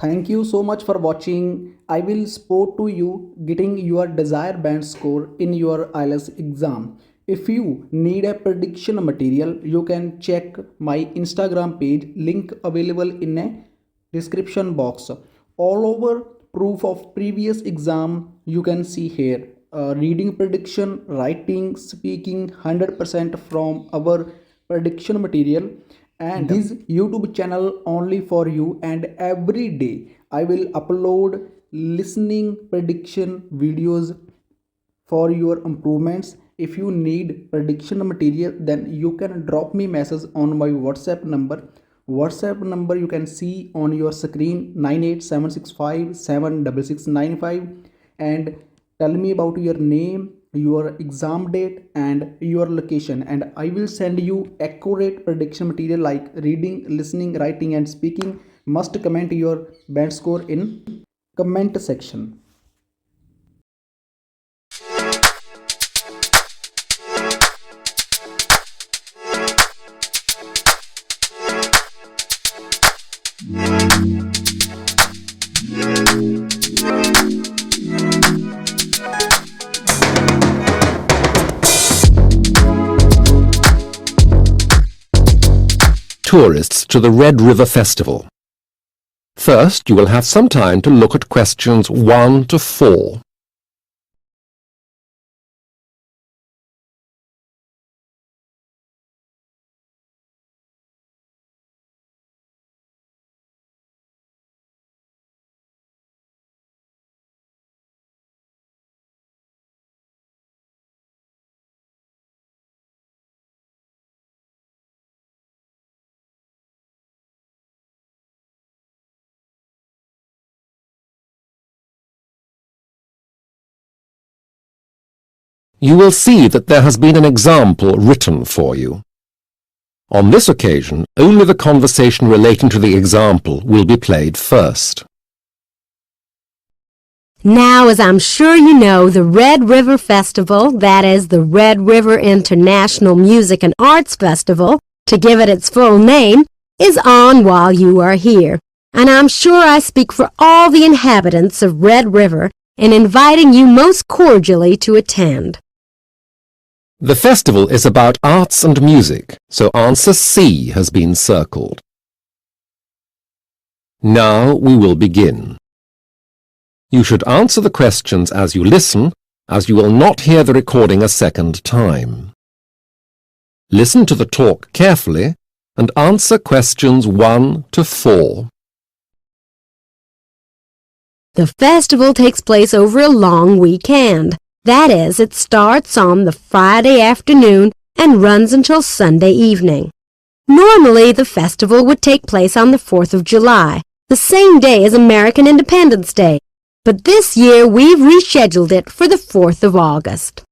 Thank you so much for watching. I will support to you getting your desired band score in your IELTS exam. If you need a prediction material, you can check my Instagram page, link available in a description box. All over proof of previous exam you can see here. Reading prediction, writing, speaking 100% from our prediction material, and this YouTube channel only for you, and every day I will upload listening prediction videos for your improvements. If you need prediction material, then you can drop me message on my whatsapp number you can see on your screen, 98765 and tell me about your name, your exam date and your location, and I will send you accurate prediction material like reading, listening, writing and speaking. Must comment your band score in comment section. Tourists to the Red River Festival. First, you will have some time to look at questions 1 to 4. You will see that there has been an example written for you. On this occasion, only the conversation relating to the example will be played first. Now, as I'm sure you know, the Red River Festival, that is the Red River International Music and Arts Festival, to give it its full name, is on while you are here. And I'm sure I speak for all the inhabitants of Red River in inviting you most cordially to attend. The festival is about arts and music, so answer C has been circled. Now we will begin. You should answer the questions as you listen, as you will not hear the recording a second time. Listen to the talk carefully and answer questions 1 to 4. The festival takes place over a long weekend. That is, it starts on the Friday afternoon and runs until Sunday evening. Normally, the festival would take place on the 4th of July, the same day as American Independence Day, but this year we've rescheduled it for the 4th of August.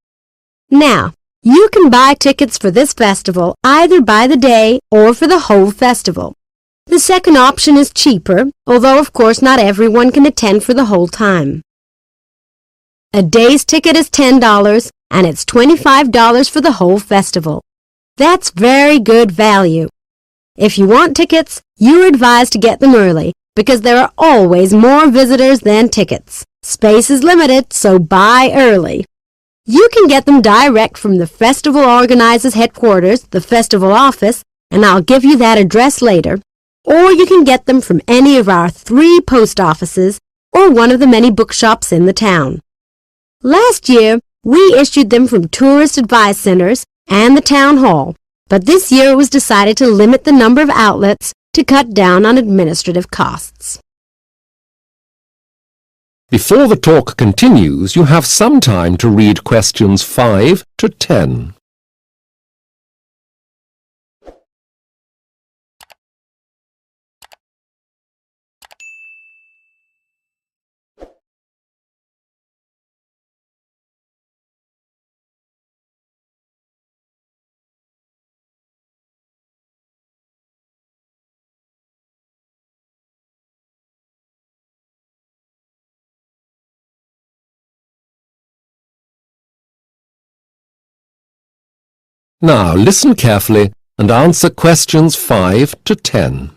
Now, you can buy tickets for this festival either by the day or for the whole festival. The second option is cheaper, although of course not everyone can attend for the whole time. A day's ticket is $10, and it's $25 for the whole festival. That's very good value. If you want tickets, you're advised to get them early, because there are always more visitors than tickets. Space is limited, so buy early. You can get them direct from the festival organizer's headquarters, the festival office, and I'll give you that address later, or you can get them from any of our 3 post offices or one of the many bookshops in the town. Last year, we issued them from tourist advice centers and the town hall, but this year it was decided to limit the number of outlets to cut down on administrative costs. Before the talk continues, you have some time to read questions 5 to 10. Now listen carefully and answer questions 5 to 10.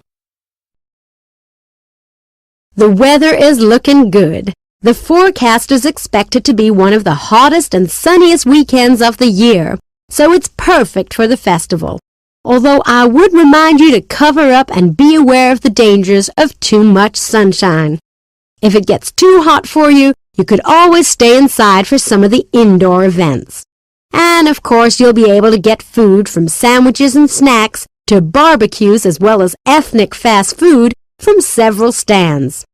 The weather is looking good. The forecasters expect it to be one of the hottest and sunniest weekends of the year, so it's perfect for the festival. Although I would remind you to cover up and be aware of the dangers of too much sunshine. If it gets too hot for you, you could always stay inside for some of the indoor events. And of course, you'll be able to get food from sandwiches and snacks to barbecues as well as ethnic fast food from several stands.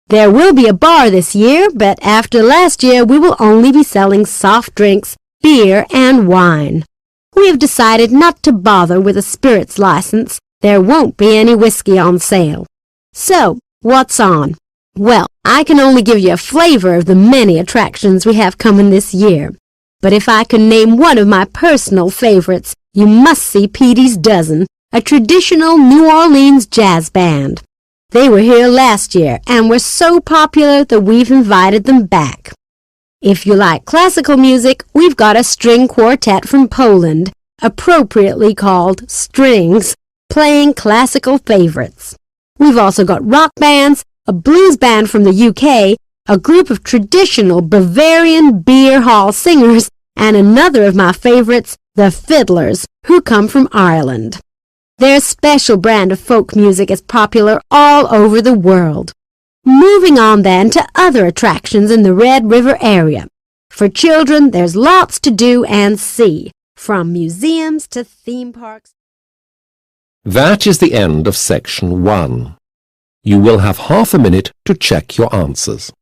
There will be a bar this year, but after last year, we will only be selling soft drinks, beer, and wine. We have decided not to bother with a spirits license. There won't be any whiskey on sale. So, what's on? Well, I can only give you a flavor of the many attractions we have coming this year. But if I can name one of my personal favorites, you must see Petey's Dozen, a traditional New Orleans jazz band. They were here last year and were so popular that we've invited them back. If you like classical music, we've got a string quartet from Poland, appropriately called Strings, playing classical favorites. We've also got rock bands, a blues band from the UK, a group of traditional Bavarian beer hall singers, and another of my favorites, the Fiddlers, who come from Ireland. Their special brand of folk music is popular all over the world. Moving on then to other attractions in the Red River area. For children, there's lots to do and see, from museums to theme parks. That is the end of section 1. You will have half a minute to check your answers.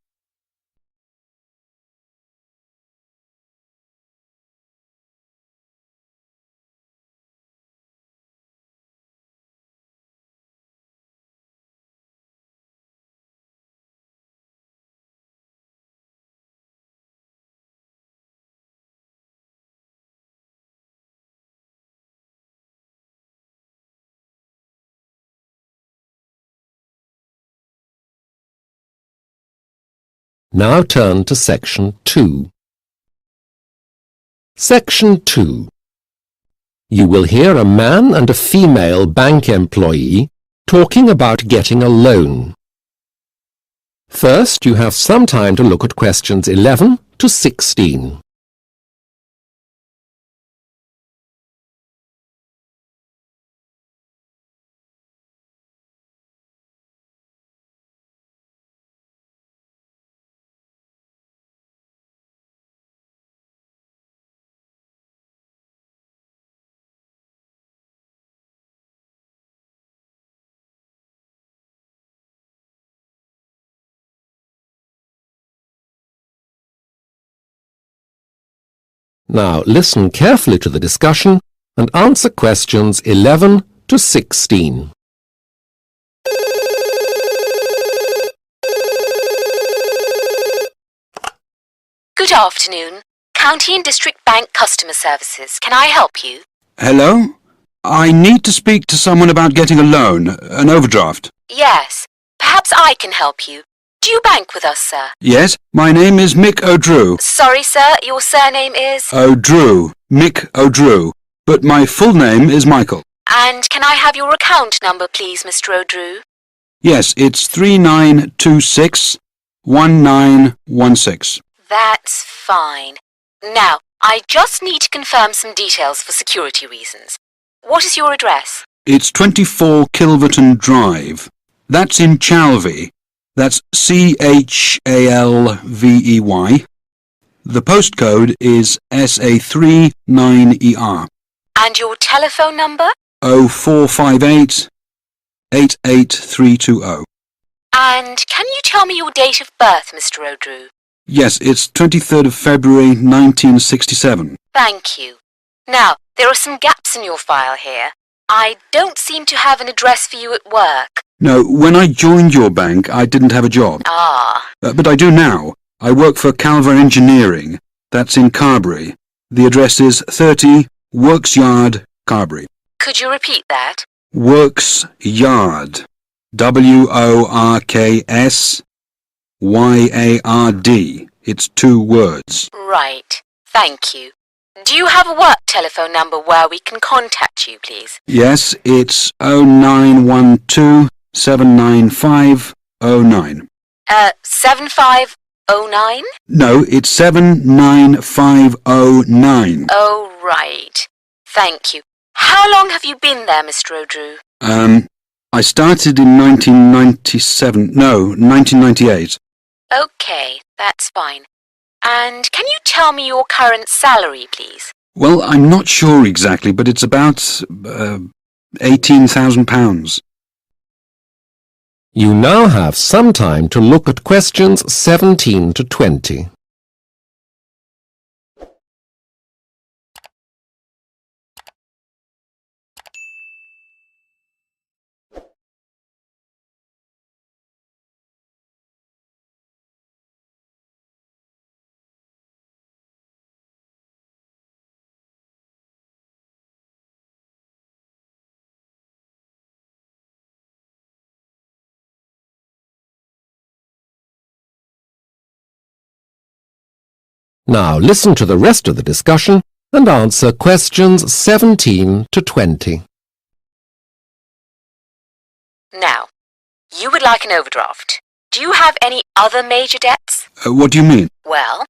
Now turn to section 2. Section 2. You will hear a man and a female bank employee talking about getting a loan. First, you have some time to look at questions 11 to 16. Now listen carefully to the discussion and answer questions 11 to 16. Good afternoon. County and District Bank Customer Services. Can I help you? Hello? I need to speak to someone about getting a loan, an overdraft. Yes. Perhaps I can help you. Do you bank with us, sir? Yes, my name is Mick O'Drew. Sorry, sir. Your surname is? O'Drew. Mick O'Drew. But my full name is Michael. And can I have your account number, please, Mr. O'Drew? Yes, it's 3926-1916. That's fine. Now, I just need to confirm some details for security reasons. What is your address? It's 24 Kilverton Drive. That's in Chalvey. That's Chalvey. The postcode is SA39ER. And your telephone number? 0458 88320. And can you tell me your date of birth, Mr. O'Drew? Yes, it's 23rd of February 1967. Thank you. Now, there are some gaps in your file here. I don't seem to have an address for you at work. No, when I joined your bank, I didn't have a job. Ah. But I do now. I work for Calver Engineering. That's in Carbury. The address is 30 Works Yard, Carbury. Could you repeat that? Works Yard. WORKSYARD. It's 2 words. Right. Thank you. Do you have a work telephone number where we can contact you, please? Yes, it's 0912 795 09. 7509? No, it's 79509. Oh, right. Thank you. How long have you been there, Mr. O'Drew? I started in 1998. Okay, that's fine. And can you tell me your current salary, please? Well, I'm not sure exactly, but it's about £18,000. You now have some time to look at questions 17 to 20. Now listen to the rest of the discussion and answer questions 17 to 20. Now, you would like an overdraft. Do you have any other major debts? What do you mean? Well,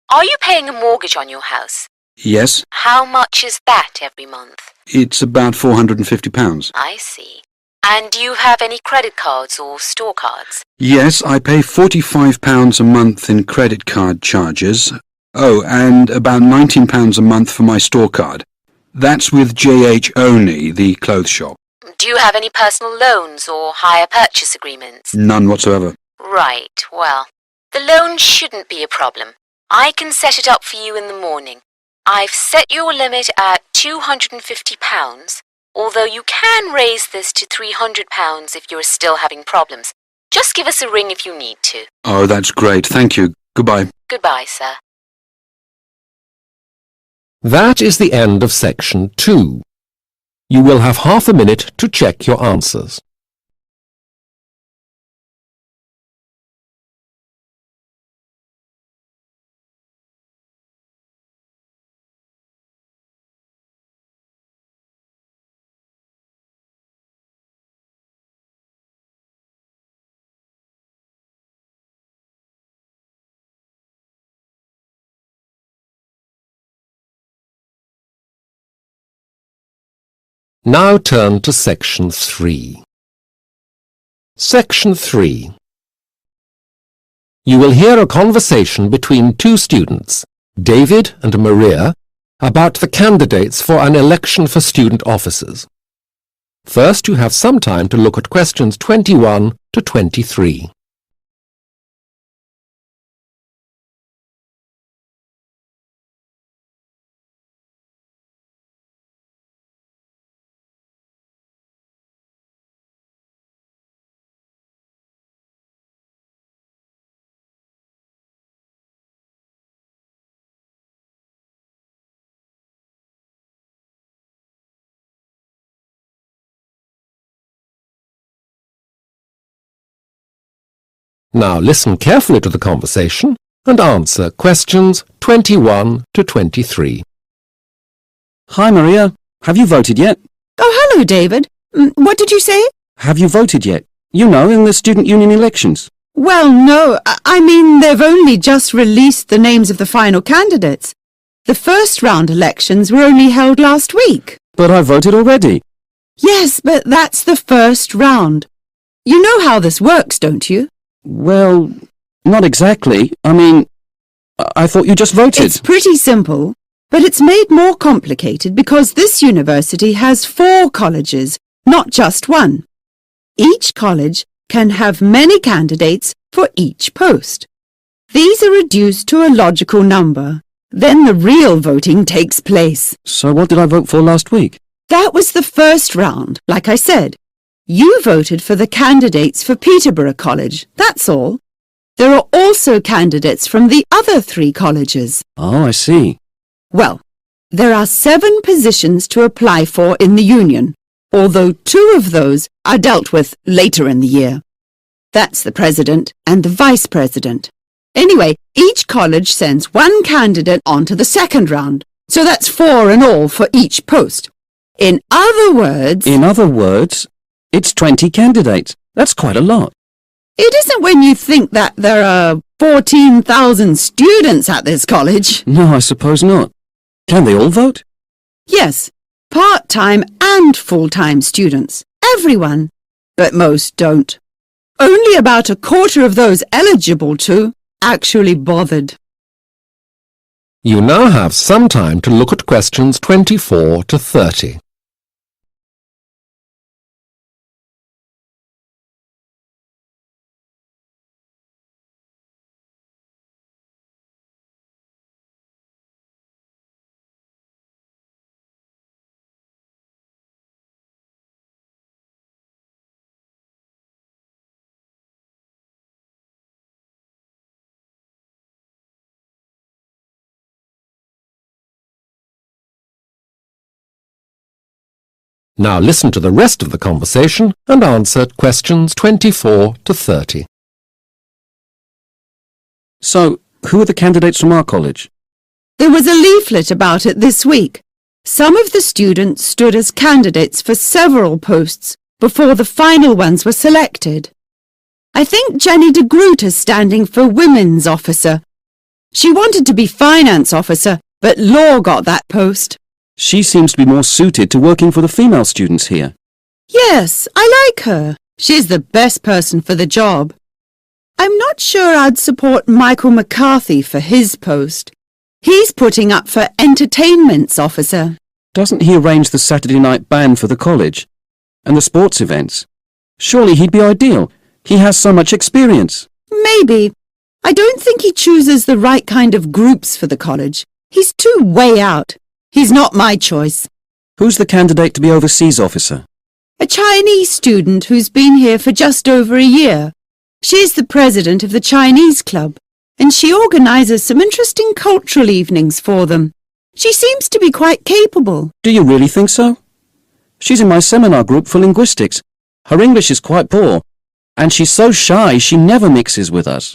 are you paying a mortgage on your house? Yes, How much is that every month? it's about £450. I see. And do you have any credit cards or store cards? Yes, I pay £45 a month in credit card charges. Oh, and about £19 a month for my store card. That's with JH only, the clothes shop. Do you have any personal loans or hire purchase agreements? None whatsoever. Right, well, the loan shouldn't be a problem. I can set it up for you in the morning. I've set your limit at £250, although you can raise this to £300 if you're still having problems. Just give us a ring if you need to. Oh, that's great. Thank you. Goodbye. Goodbye, sir. That is the end of section 2. You will have half a minute to check your answers. Now turn to section 3. Section 3. You will hear a conversation between two students, David and Maria, about the candidates for an election for student officers. First, you have some time to look at questions 21 to 23. Now listen carefully to the conversation and answer questions 21 to 23. Hi, Maria. Have you voted yet? Oh, hello, David. What did you say? Have you voted yet? You know, in the student union elections. Well, no. I mean, they've only just released the names of the final candidates. The first round elections were only held last week. But I voted already. Yes, but that's the first round. You know how this works, don't you? Well, not exactly. I mean, I thought you just voted. It's pretty simple, but it's made more complicated because this university has 4 colleges, not just one. Each college can have many candidates for each post. These are reduced to a logical number. Then the real voting takes place. So what did I vote for last week? That was the first round, like I said. You voted for the candidates for Peterborough College, that's all. There are also candidates from the other 3 colleges. Oh, I see. Well, there are 7 positions to apply for in the union, although 2 of those are dealt with later in the year. That's the president and the vice president. Anyway, each college sends 1 candidate on to the second round, so that's 4 in all for each post. In other words... In other words, it's 20 candidates. That's quite a lot. It isn't when you think that there are 14,000 students at this college. No, I suppose not. Can they all vote? Yes, part-time and full-time students. Everyone. But most don't. Only about a quarter of those eligible to actually bothered. You now have some time to look at questions 24 to 30. Now listen to the rest of the conversation and answer questions 24 to 30. So, who are the candidates from our college? There was a leaflet about it this week. Some of the students stood as candidates for several posts before the final ones were selected. I think Jenny de Groot is standing for Women's Officer. She wanted to be Finance Officer, but Law got that post. She seems to be more suited to working for the female students here. Yes, I like her. She's the best person for the job. I'm not sure I'd support Michael McCarthy for his post. He's putting up for Entertainments Officer. Doesn't he arrange the Saturday night band for the college? And the sports events? Surely he'd be ideal. He has so much experience. Maybe. I don't think he chooses the right kind of groups for the college. He's too way out. He's not my choice. Who's the candidate to be overseas officer? A Chinese student who's been here for just over a year. She's the president of the Chinese club, and she organises some interesting cultural evenings for them. She seems to be quite capable. Do you really think so? She's in my seminar group for linguistics. Her English is quite poor, and she's so shy she never mixes with us.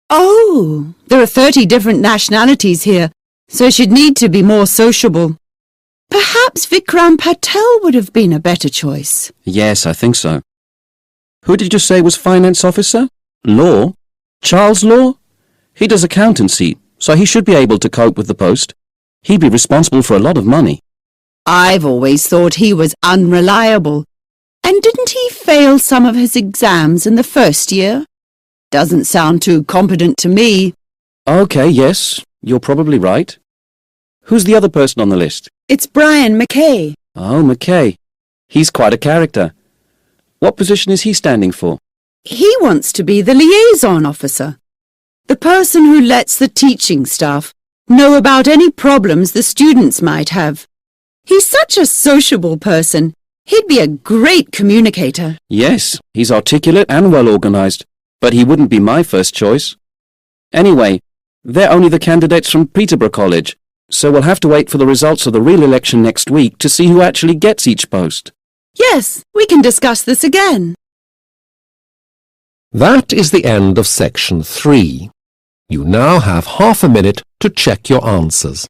Oh, there are 30 different nationalities here, so she'd need to be more sociable. Perhaps Vikram Patel would have been a better choice. Yes, I think so. Who did you say was finance officer? Law? Charles Law? He does accountancy, so he should be able to cope with the post. He'd be responsible for a lot of money. I've always thought he was unreliable. And didn't he fail some of his exams in the first year? Doesn't sound too competent to me. Okay, yes, you're probably right. Who's the other person on the list? It's Brian McKay. Oh, McKay. He's quite a character. What position is he standing for? He wants to be the liaison officer. The person who lets the teaching staff know about any problems the students might have. He's such a sociable person. He'd be a great communicator. Yes, he's articulate and well organised, but he wouldn't be my first choice. Anyway, they're only the candidates from Peterborough College, so we'll have to wait for the results of the real election next week to see who actually gets each post. Yes, we can discuss this again. That is the end of section 3. You now have half a minute to check your answers.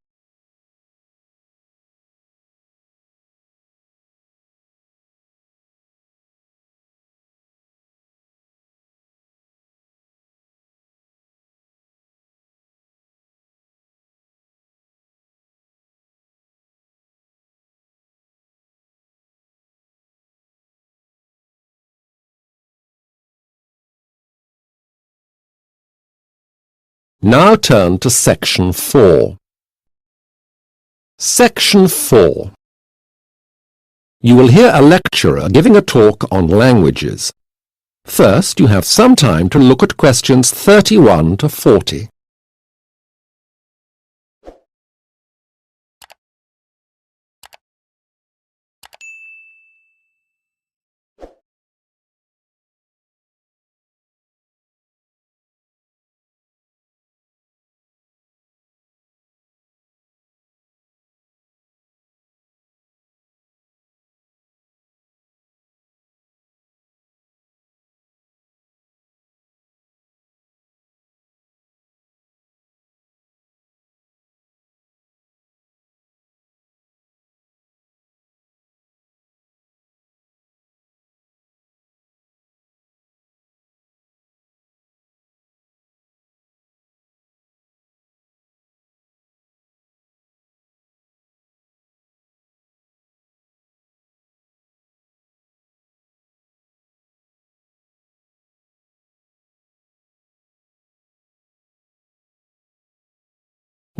Now turn to section 4. Section 4. You will hear a lecturer giving a talk on languages. First, you have some time to look at questions 31 to 40.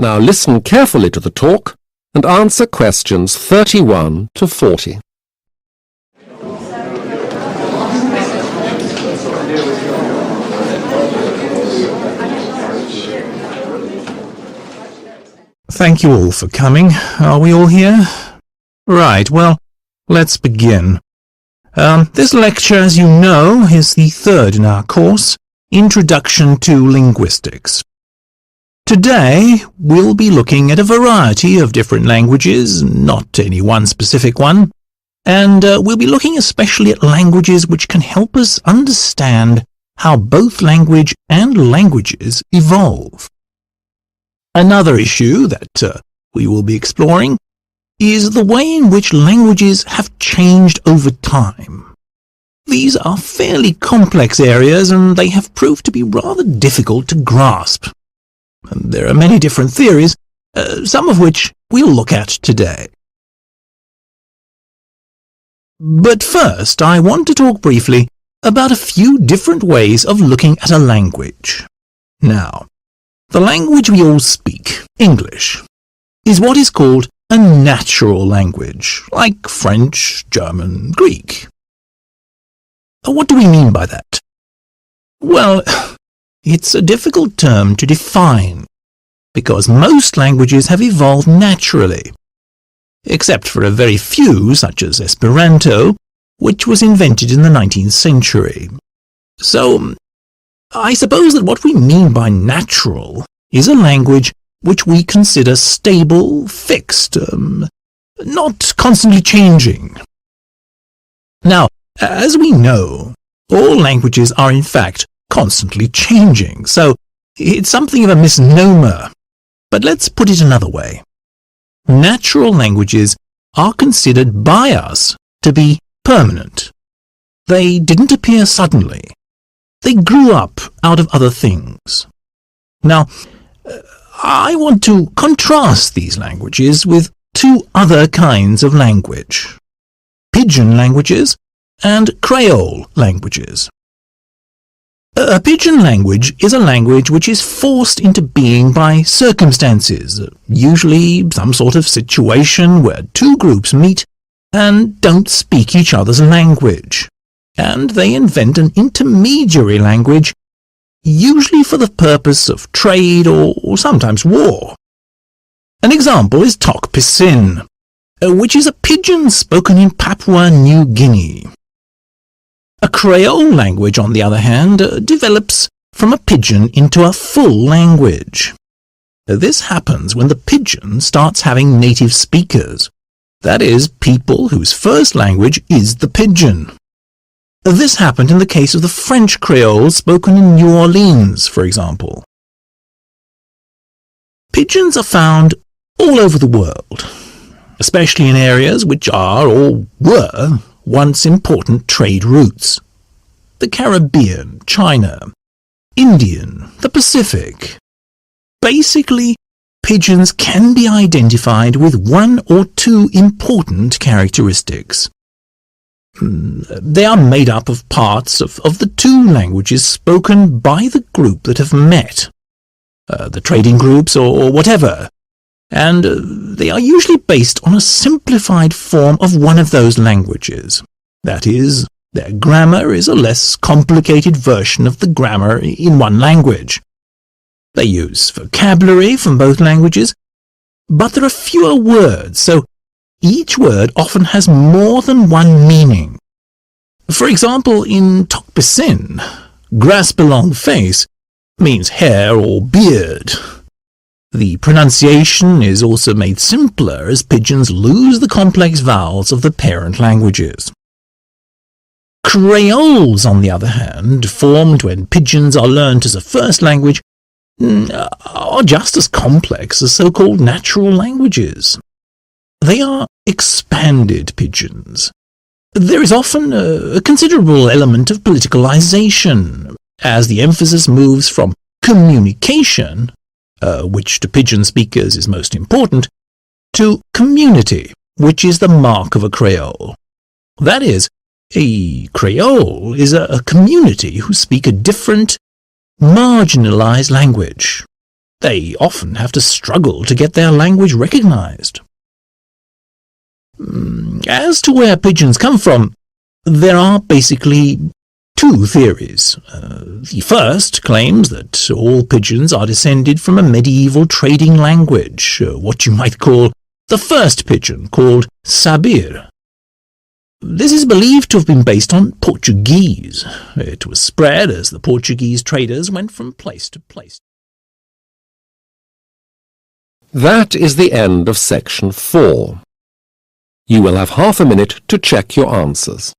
Now listen carefully to the talk and answer questions 31 to 40. Thank you all for coming. Are we all here? Right, well, let's begin. This lecture, as you know, is the third in our course, Introduction to Linguistics. Today, we'll be looking at a variety of different languages, not any one specific one, and we'll be looking especially at languages which can help us understand how both language and languages evolve. Another issue that we will be exploring is the way in which languages have changed over time. These are fairly complex areas and they have proved to be rather difficult to grasp. And there are many different theories, some of which we'll look at today. But first, I want to talk briefly about a few different ways of looking at a language. Now, the language we all speak, English, is what is called a natural language, like French, German, Greek. What do we mean by that? Well, it's a difficult term to define, because most languages have evolved naturally, except for a very few, such as Esperanto, which was invented in the 19th century. So, I suppose that what we mean by natural is a language which we consider stable, fixed, not constantly changing. Now, as we know, all languages are in fact constantly changing, so it's something of a misnomer. But let's put it another way. Natural languages are considered by us to be permanent. They didn't appear suddenly. They grew up out of other things. Now, I want to contrast these languages with two other kinds of language: Pidgin languages and Creole languages. A Pidgin language is a language which is forced into being by circumstances, usually some sort of situation where two groups meet and don't speak each other's language, and they invent an intermediary language, usually for the purpose of trade or sometimes war. An example is Tok Pisin, which is a pidgin spoken in Papua New Guinea. A Creole language, on the other hand, develops from a pidgin into a full language. This happens when the pidgin starts having native speakers, that is, people whose first language is the pidgin. This happened in the case of the French Creole spoken in New Orleans, for example. Pidgins are found all over the world, especially in areas which are or were once important trade routes: the Caribbean, China, Indian, the Pacific. Basically, pidgins can be identified with one or two important characteristics. They are made up of parts of the two languages spoken by the group that have met, the trading groups or whatever, and they are usually based on a simplified form of one of those languages. That is, their grammar is a less complicated version of the grammar in one language. They use vocabulary from both languages, but there are fewer words, so each word often has more than one meaning. For example, in Tok Pisin, grass belong face means hair or beard. The pronunciation is also made simpler as pidgins lose the complex vowels of the parent languages. Creoles, on the other hand, formed when pidgins are learnt as a first language, are just as complex as so-called natural languages. They are expanded pidgins. There is often a considerable element of politicalization, as the emphasis moves from communication, which to pidgin speakers is most important, to community, which is the mark of a Creole. That is, a Creole is a community who speak a different, marginalized language. They often have to struggle to get their language recognized. As to where pigeons come from, there are basically two theories. The first claims that all pigeons are descended from a medieval trading language, what you might call the first pigeon, called Sabir. This is believed to have been based on Portuguese. It was spread as the Portuguese traders went from place to place. That is the end of section 4. You will have half a minute to check your answers.